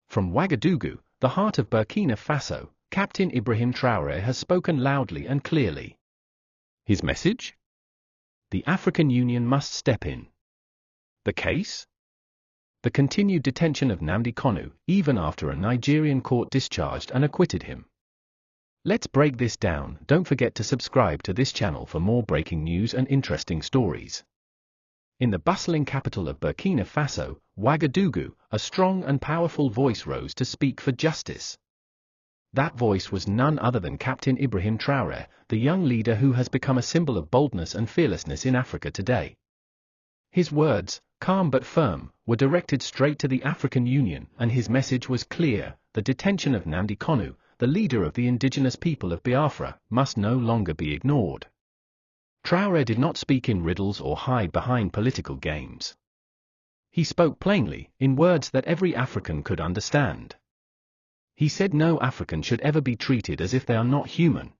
From Ouagadougou, the heart of Burkina Faso, Captain Ibrahim Traoré has spoken loudly and clearly. His message? The African Union must step in. The case? The continued detention of Nnamdi Kanu, even after a Nigerian court discharged and acquitted him. Let's break this down. Don't forget to subscribe to this channel for more breaking news and interesting stories. In the bustling capital of Burkina Faso, Ouagadougou, a strong and powerful voice rose to speak for justice. That voice was none other than Captain Ibrahim Traoré, the young leader who has become a symbol of boldness and fearlessness in Africa today. His words, calm but firm, were directed straight to the African Union, and his message was clear: the detention of Nnamdi Kanu, the leader of the Indigenous People of Biafra, must no longer be ignored. Traoré did not speak in riddles or hide behind political games. He spoke plainly, in words that every African could understand. He said no African should ever be treated as if they are not human.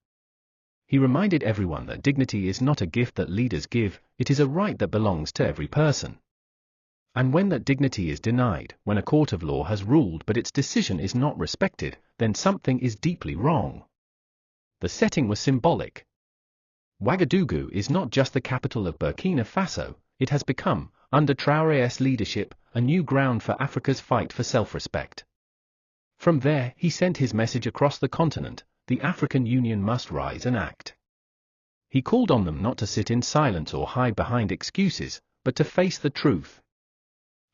He reminded everyone that dignity is not a gift that leaders give, it is a right that belongs to every person. And when that dignity is denied, when a court of law has ruled but its decision is not respected, then something is deeply wrong. The setting was symbolic. Ouagadougou is not just the capital of Burkina Faso, it has become, under Traoré's leadership, a new ground for Africa's fight for self-respect. From there, he sent his message across the continent: the African Union must rise and act. He called on them not to sit in silence or hide behind excuses, but to face the truth.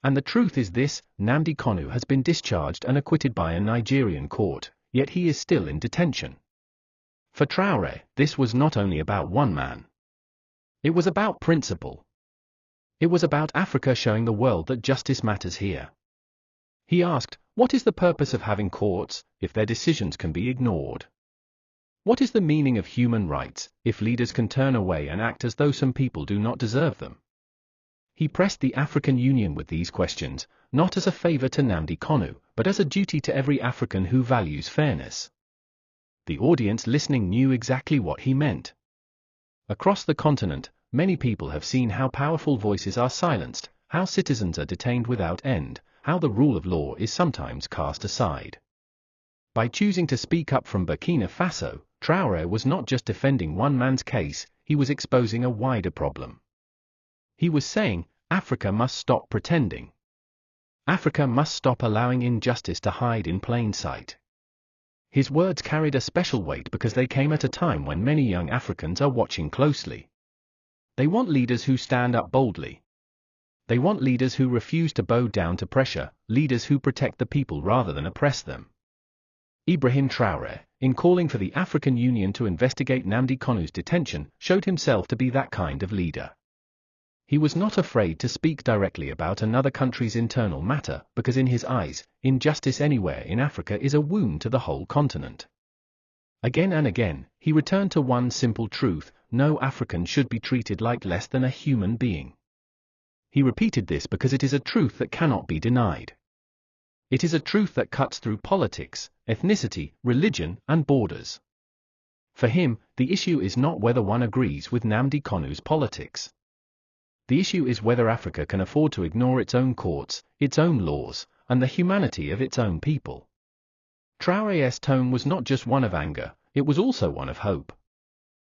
And the truth is this: Nnamdi Kanu has been discharged and acquitted by a Nigerian court, yet he is still in detention. For Traoré, this was not only about one man. It was about principle. It was about Africa showing the world that justice matters here. He asked, what is the purpose of having courts, if their decisions can be ignored? What is the meaning of human rights, if leaders can turn away and act as though some people do not deserve them? He pressed the African Union with these questions, not as a favor to Nnamdi Kanu, but as a duty to every African who values fairness. The audience listening knew exactly what he meant. Across the continent, many people have seen how powerful voices are silenced, how citizens are detained without end, how the rule of law is sometimes cast aside. By choosing to speak up from Burkina Faso, Traoré was not just defending one man's case, he was exposing a wider problem. He was saying, Africa must stop pretending. Africa must stop allowing injustice to hide in plain sight. His words carried a special weight because they came at a time when many young Africans are watching closely. They want leaders who stand up boldly. They want leaders who refuse to bow down to pressure, leaders who protect the people rather than oppress them. Ibrahim Traoré, in calling for the African Union to investigate Nnamdi Kanu's detention, showed himself to be that kind of leader. He was not afraid to speak directly about another country's internal matter, because in his eyes, injustice anywhere in Africa is a wound to the whole continent. Again and again, he returned to one simple truth: no African should be treated like less than a human being. He repeated this because it is a truth that cannot be denied. It is a truth that cuts through politics, ethnicity, religion, and borders. For him, the issue is not whether one agrees with Nnamdi Kanu's politics. The issue is whether Africa can afford to ignore its own courts, its own laws, and the humanity of its own people. Traoré's tone was not just one of anger, it was also one of hope.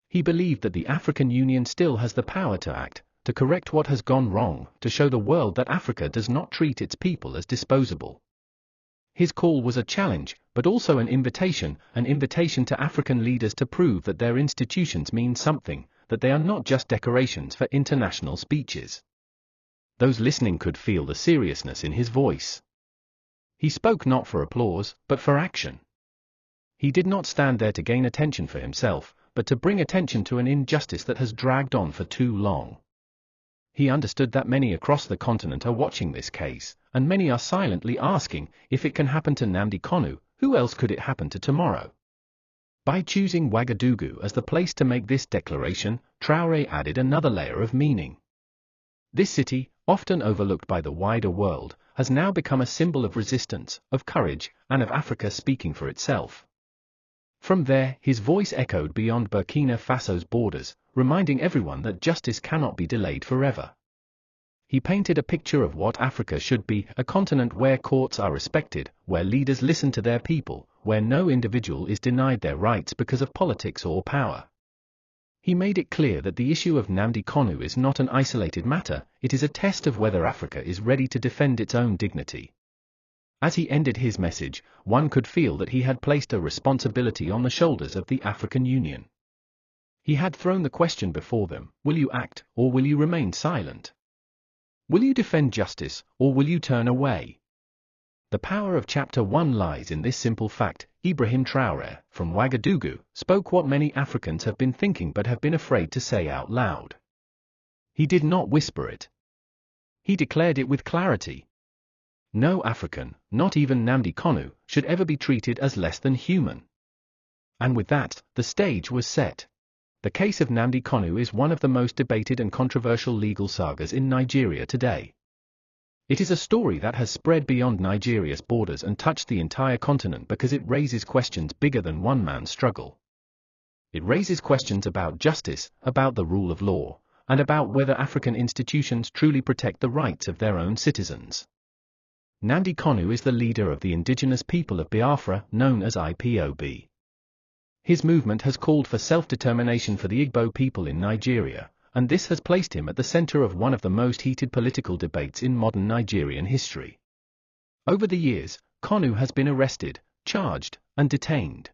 He believed that the African Union still has the power to act, to correct what has gone wrong, to show the world that Africa does not treat its people as disposable. His call was a challenge, but also an invitation to African leaders to prove that their institutions mean something, that they are not just decorations for international speeches. Those listening could feel the seriousness in his voice. He spoke not for applause, but for action. He did not stand there to gain attention for himself, but to bring attention to an injustice that has dragged on for too long. He understood that many across the continent are watching this case, and many are silently asking, if it can happen to Nnamdi Kanu, who else could it happen to tomorrow? By choosing Ouagadougou as the place to make this declaration, Traoré added another layer of meaning. This city, often overlooked by the wider world, has now become a symbol of resistance, of courage, and of Africa speaking for itself. From there, his voice echoed beyond Burkina Faso's borders, reminding everyone that justice cannot be delayed forever. He painted a picture of what Africa should be, a continent where courts are respected, where leaders listen to their people, where no individual is denied their rights because of politics or power. He made it clear that the issue of Nnamdi Kanu is not an isolated matter, it is a test of whether Africa is ready to defend its own dignity. As he ended his message, one could feel that he had placed a responsibility on the shoulders of the African Union. He had thrown the question before them: will you act, or will you remain silent? Will you defend justice, or will you turn away? The power of Chapter 1 lies in this simple fact. Ibrahim Traoré, from Ouagadougou, spoke what many Africans have been thinking but have been afraid to say out loud. He did not whisper it. He declared it with clarity. No African, not even Nnamdi Kanu, should ever be treated as less than human. And with that, the stage was set. The case of Nnamdi Kanu is one of the most debated and controversial legal sagas in Nigeria today. It is a story that has spread beyond Nigeria's borders and touched the entire continent because it raises questions bigger than one man's struggle. It raises questions about justice, about the rule of law, and about whether African institutions truly protect the rights of their own citizens. Nnamdi Kanu is the leader of the Indigenous People of Biafra, known as IPOB. His movement has called for self-determination for the Igbo people in Nigeria, and this has placed him at the center of one of the most heated political debates in modern Nigerian history. Over the years, Kanu has been arrested, charged, and detained.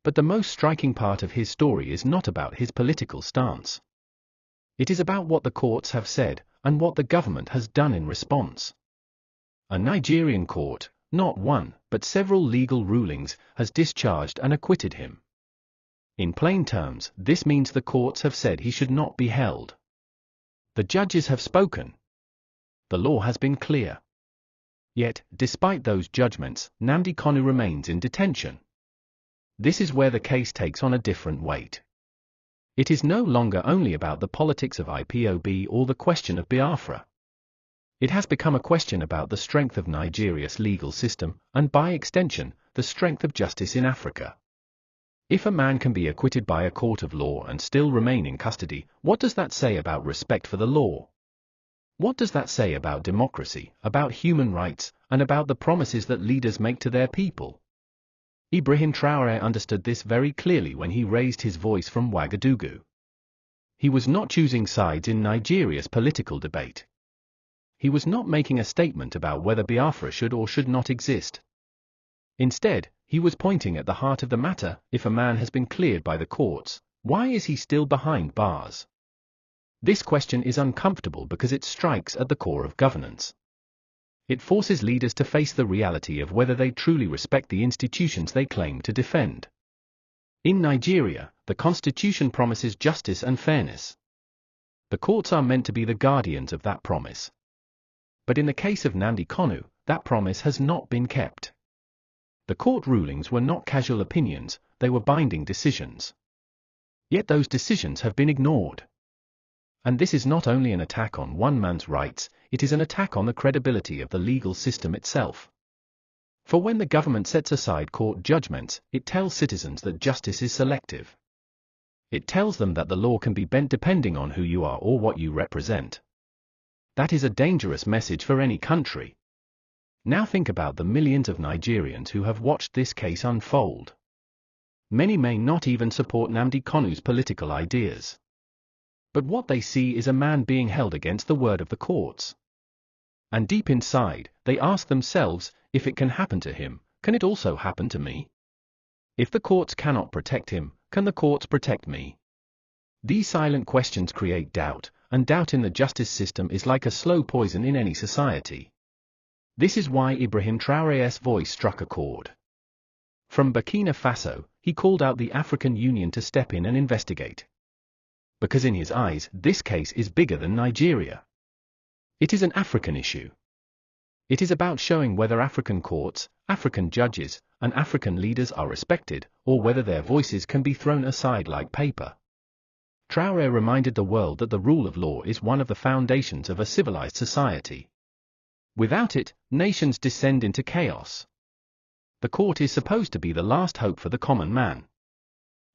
But the most striking part of his story is not about his political stance. It is about what the courts have said, and what the government has done in response. A Nigerian court, not one, but several legal rulings, has discharged and acquitted him. In plain terms, this means the courts have said he should not be held. The judges have spoken. The law has been clear. Yet, despite those judgments, Nnamdi Kanu remains in detention. This is where the case takes on a different weight. It is no longer only about the politics of IPOB or the question of Biafra. It has become a question about the strength of Nigeria's legal system, and by extension, the strength of justice in Africa. If a man can be acquitted by a court of law and still remain in custody, what does that say about respect for the law? What does that say about democracy, about human rights, and about the promises that leaders make to their people? Ibrahim Traoré understood this very clearly when he raised his voice from Ouagadougou. He was not choosing sides in Nigeria's political debate. He was not making a statement about whether Biafra should or should not exist. Instead, he was pointing at the heart of the matter: if a man has been cleared by the courts, why is he still behind bars? This question is uncomfortable because it strikes at the core of governance. It forces leaders to face the reality of whether they truly respect the institutions they claim to defend. In Nigeria, the constitution promises justice and fairness. The courts are meant to be the guardians of that promise. But in the case of Nnamdi Kanu, that promise has not been kept. The court rulings were not casual opinions, they were binding decisions. Yet those decisions have been ignored. And this is not only an attack on one man's rights, it is an attack on the credibility of the legal system itself. For when the government sets aside court judgments, it tells citizens that justice is selective. It tells them that the law can be bent depending on who you are or what you represent. That is a dangerous message for any country. Now think about the millions of Nigerians who have watched this case unfold. Many may not even support Nnamdi Kanu's political ideas. But what they see is a man being held against the word of the courts. And deep inside, they ask themselves, if it can happen to him, can it also happen to me? If the courts cannot protect him, can the courts protect me? These silent questions create doubt, and doubt in the justice system is like a slow poison in any society. This is why Ibrahim Traoré's voice struck a chord. From Burkina Faso, he called out the African Union to step in and investigate. Because in his eyes, this case is bigger than Nigeria. It is an African issue. It is about showing whether African courts, African judges, and African leaders are respected, or whether their voices can be thrown aside like paper. Traoré reminded the world that the rule of law is one of the foundations of a civilized society. Without it, nations descend into chaos. The court is supposed to be the last hope for the common man.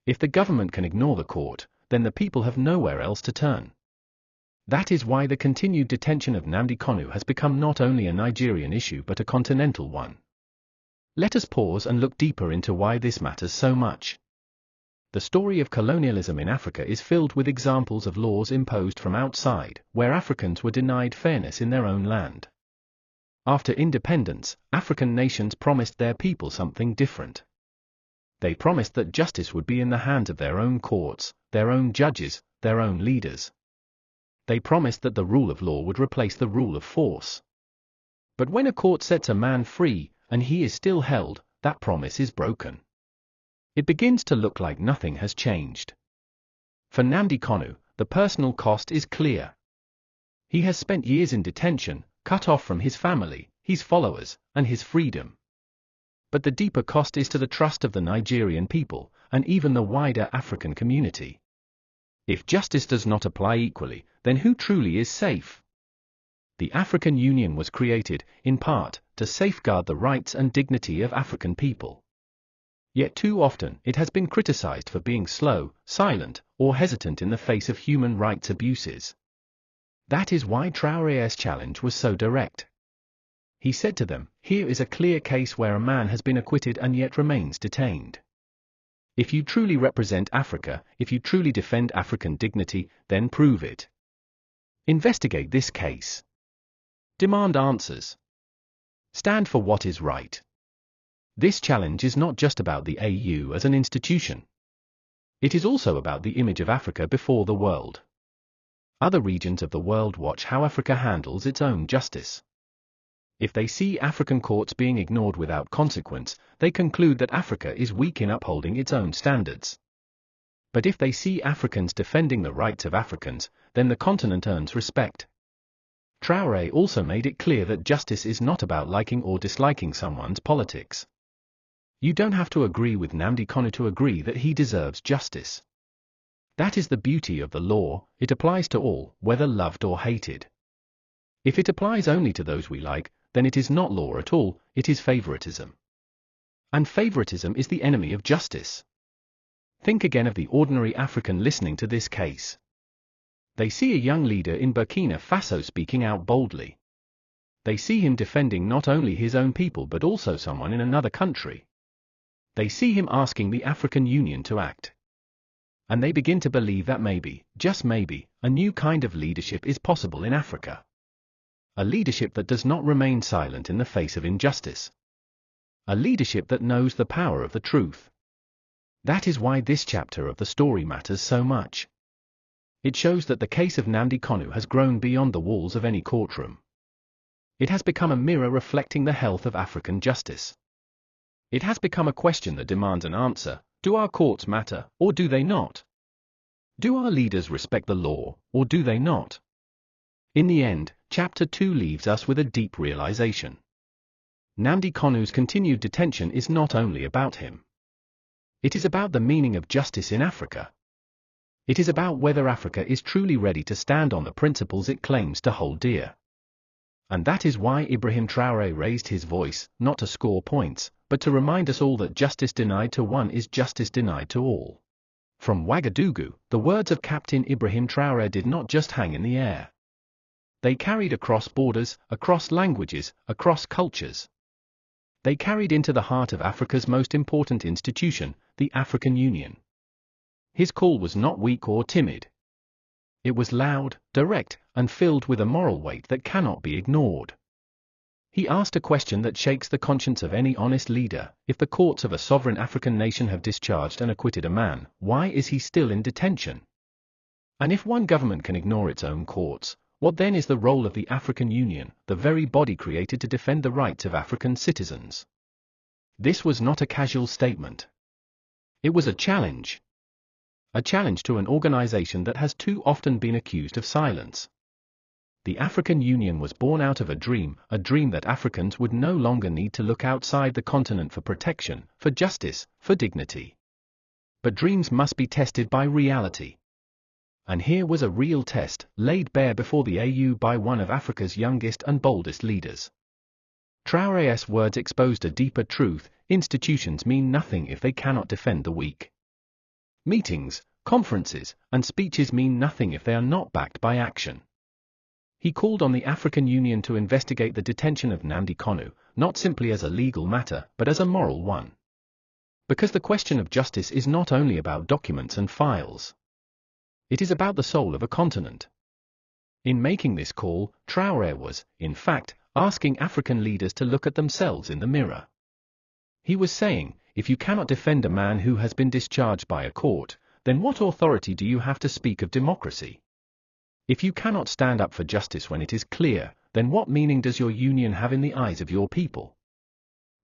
If the government can ignore the court, then the people have nowhere else to turn. That is why the continued detention of Nnamdi Kanu has become not only a Nigerian issue but a continental one. Let us pause and look deeper into why this matters so much. The story of colonialism in Africa is filled with examples of laws imposed from outside, where Africans were denied fairness in their own land. After independence, African nations promised their people something different. They promised that justice would be in the hands of their own courts, their own judges, their own leaders. They promised that the rule of law would replace the rule of force. But when a court sets a man free, and he is still held, that promise is broken. It begins to look like nothing has changed. For Nnamdi Kanu, the personal cost is clear. He has spent years in detention, cut off from his family, his followers, and his freedom. But the deeper cost is to the trust of the Nigerian people, and even the wider African community. If justice does not apply equally, then who truly is safe? The African Union was created, in part, to safeguard the rights and dignity of African people. Yet too often it has been criticized for being slow, silent, or hesitant in the face of human rights abuses. That is why Traoré's challenge was so direct. He said to them, "Here is a clear case where a man has been acquitted and yet remains detained. If you truly represent Africa, if you truly defend African dignity, then prove it. Investigate this case. Demand answers. Stand for what is right." This challenge is not just about the AU as an institution. It is also about the image of Africa before the world. Other regions of the world watch how Africa handles its own justice. If they see African courts being ignored without consequence, they conclude that Africa is weak in upholding its own standards. But if they see Africans defending the rights of Africans, then the continent earns respect. Traoré also made it clear that justice is not about liking or disliking someone's politics. You don't have to agree with Nnamdi Kanu to agree that he deserves justice. That is the beauty of the law, it applies to all, whether loved or hated. If it applies only to those we like, then it is not law at all, it is favoritism. And favoritism is the enemy of justice. Think again of the ordinary African listening to this case. They see a young leader in Burkina Faso speaking out boldly. They see him defending not only his own people but also someone in another country. They see him asking the African Union to act. And they begin to believe that maybe, just maybe, a new kind of leadership is possible in Africa. A leadership that does not remain silent in the face of injustice. A leadership that knows the power of the truth. That is why this chapter of the story matters so much. It shows that the case of Nnamdi Kanu has grown beyond the walls of any courtroom. It has become a mirror reflecting the health of African justice. It has become a question that demands an answer. Do our courts matter, or do they not? Do our leaders respect the law, or do they not? In the end, Chapter 2 leaves us with a deep realization. Nnamdi Kanu's continued detention is not only about him. It is about the meaning of justice in Africa. It is about whether Africa is truly ready to stand on the principles it claims to hold dear. And that is why Ibrahim Traoré raised his voice, not to score points, but to remind us all that justice denied to one is justice denied to all. From Ouagadougou, the words of Captain Ibrahim Traoré did not just hang in the air. They carried across borders, across languages, across cultures. They carried into the heart of Africa's most important institution, the African Union. His call was not weak or timid. It was loud, direct, and filled with a moral weight that cannot be ignored. He asked a question that shakes the conscience of any honest leader: if the courts of a sovereign African nation have discharged and acquitted a man, why is he still in detention? And if one government can ignore its own courts, what then is the role of the African Union, the very body created to defend the rights of African citizens? This was not a casual statement. It was a challenge. A challenge to an organization that has too often been accused of silence. The African Union was born out of a dream that Africans would no longer need to look outside the continent for protection, for justice, for dignity. But dreams must be tested by reality. And here was a real test, laid bare before the AU by one of Africa's youngest and boldest leaders. Traoré's words exposed a deeper truth: institutions mean nothing if they cannot defend the weak. Meetings, conferences, and speeches mean nothing if they are not backed by action. He called on the African Union to investigate the detention of Nnamdi Kanu, not simply as a legal matter, but as a moral one. Because the question of justice is not only about documents and files. It is about the soul of a continent. In making this call, Traore was, in fact, asking African leaders to look at themselves in the mirror. He was saying, if you cannot defend a man who has been discharged by a court, then what authority do you have to speak of democracy? If you cannot stand up for justice when it is clear, then what meaning does your union have in the eyes of your people?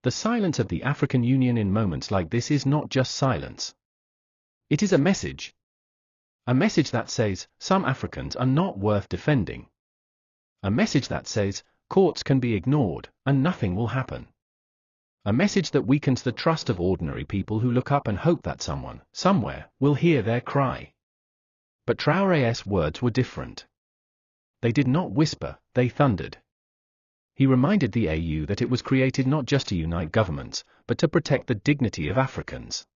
The silence of the African Union in moments like this is not just silence. It is a message. A message that says, some Africans are not worth defending. A message that says, courts can be ignored, and nothing will happen. A message that weakens the trust of ordinary people who look up and hope that someone, somewhere, will hear their cry. But Traoré's words were different. They did not whisper, they thundered. He reminded the AU that it was created not just to unite governments, but to protect the dignity of Africans.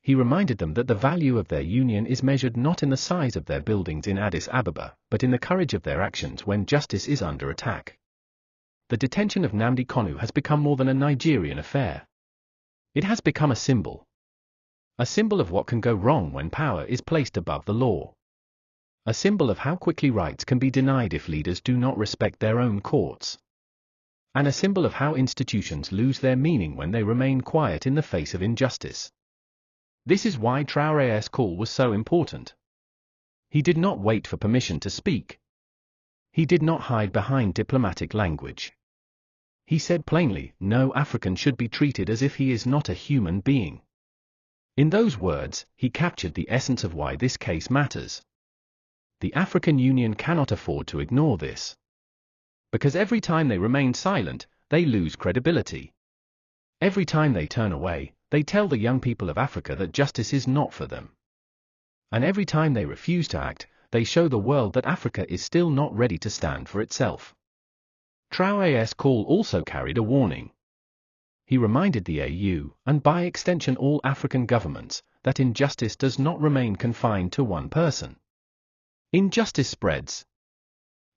He reminded them that the value of their union is measured not in the size of their buildings in Addis Ababa, but in the courage of their actions when justice is under attack. The detention of Nnamdi Kanu has become more than a Nigerian affair. It has become a symbol. A symbol of what can go wrong when power is placed above the law. A symbol of how quickly rights can be denied if leaders do not respect their own courts. And a symbol of how institutions lose their meaning when they remain quiet in the face of injustice. This is why Traoré's call was so important. He did not wait for permission to speak. He did not hide behind diplomatic language. He said plainly, no African should be treated as if he is not a human being. In those words, he captured the essence of why this case matters. The African Union cannot afford to ignore this. Because every time they remain silent, they lose credibility. Every time they turn away, they tell the young people of Africa that justice is not for them. And every time they refuse to act, they show the world that Africa is still not ready to stand for itself. Traoré's call also carried a warning. He reminded the AU, and by extension all African governments, that injustice does not remain confined to one person. Injustice spreads.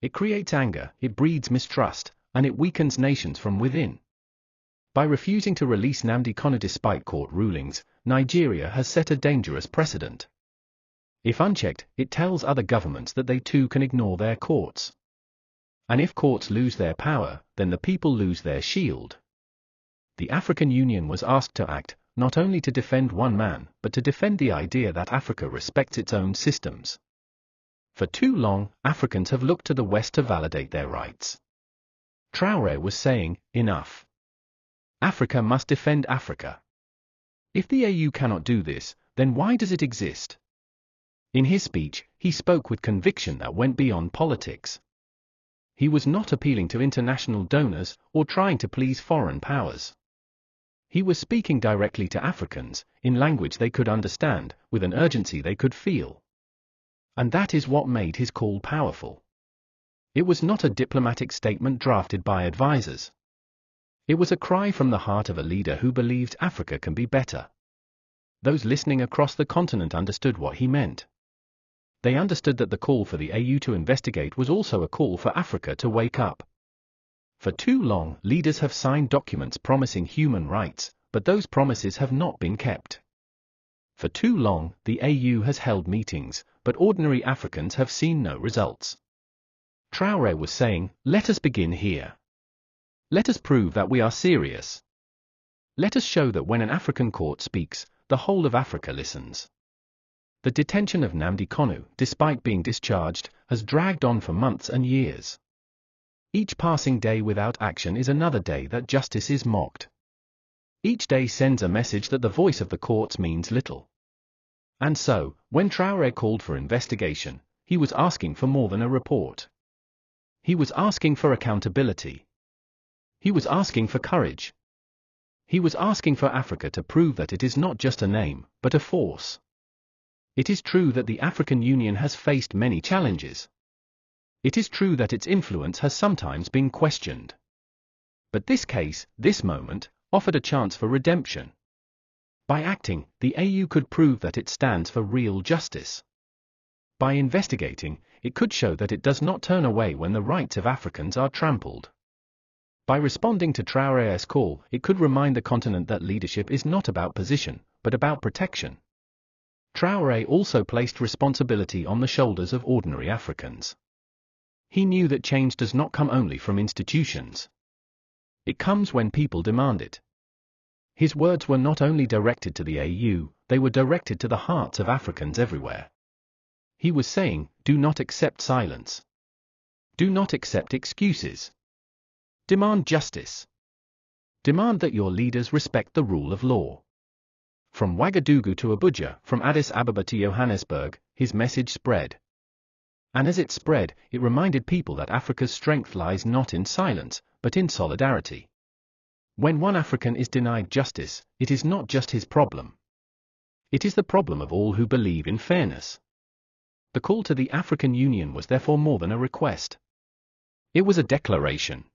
It creates anger, it breeds mistrust, and it weakens nations from within. By refusing to release Nnamdi Kanu despite court rulings, Nigeria has set a dangerous precedent. If unchecked, it tells other governments that they too can ignore their courts. And if courts lose their power, then the people lose their shield. The African Union was asked to act, not only to defend one man, but to defend the idea that Africa respects its own systems. For too long, Africans have looked to the West to validate their rights. Traoré was saying, enough. Africa must defend Africa. If the AU cannot do this, then why does it exist? In his speech, he spoke with conviction that went beyond politics. He was not appealing to international donors or trying to please foreign powers. He was speaking directly to Africans, in language they could understand, with an urgency they could feel. And that is what made his call powerful. It was not a diplomatic statement drafted by advisors. It was a cry from the heart of a leader who believed Africa can be better. Those listening across the continent understood what he meant. They understood that the call for the AU to investigate was also a call for Africa to wake up. For too long, leaders have signed documents promising human rights, but those promises have not been kept. For too long, the AU has held meetings, but ordinary Africans have seen no results. Traoré was saying, let us begin here. Let us prove that we are serious. Let us show that when an African court speaks, the whole of Africa listens. The detention of Nnamdi Kanu, despite being discharged, has dragged on for months and years. Each passing day without action is another day that justice is mocked. Each day sends a message that the voice of the courts means little. And so, when Traoré called for investigation, he was asking for more than a report. He was asking for accountability. He was asking for courage. He was asking for Africa to prove that it is not just a name, but a force. It is true that the African Union has faced many challenges. It is true that its influence has sometimes been questioned. But this case, this moment, offered a chance for redemption. By acting, the AU could prove that it stands for real justice. By investigating, it could show that it does not turn away when the rights of Africans are trampled. By responding to Traoré's call, it could remind the continent that leadership is not about position, but about protection. Traoré also placed responsibility on the shoulders of ordinary Africans. He knew that change does not come only from institutions. It comes when people demand it. His words were not only directed to the AU, they were directed to the hearts of Africans everywhere. He was saying, do not accept silence. Do not accept excuses. Demand justice. Demand that your leaders respect the rule of law. From Ouagadougou to Abuja, from Addis Ababa to Johannesburg, his message spread. And as it spread, it reminded people that Africa's strength lies not in silence, but in solidarity. When one African is denied justice, it is not just his problem. It is the problem of all who believe in fairness. The call to the African Union was therefore more than a request. It was a declaration.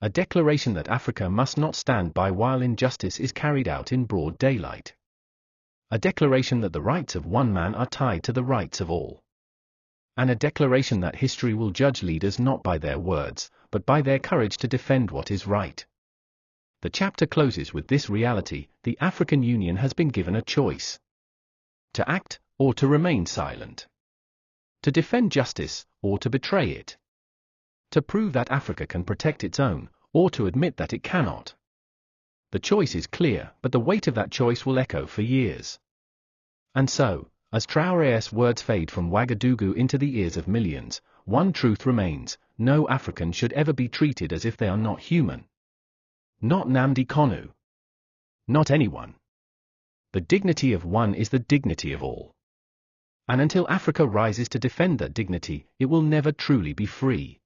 A declaration that Africa must not stand by while injustice is carried out in broad daylight. A declaration that the rights of one man are tied to the rights of all. And a declaration that history will judge leaders not by their words, but by their courage to defend what is right. The chapter closes with this reality: the African Union has been given a choice. To act, or to remain silent. To defend justice, or to betray it. To prove that Africa can protect its own, or to admit that it cannot. The choice is clear, but the weight of that choice will echo for years. And so, as Traoré's words fade from Ouagadougou into the ears of millions, one truth remains: no African should ever be treated as if they are not human. Not Nnamdi Kanu. Not anyone. The dignity of one is the dignity of all. And until Africa rises to defend that dignity, it will never truly be free.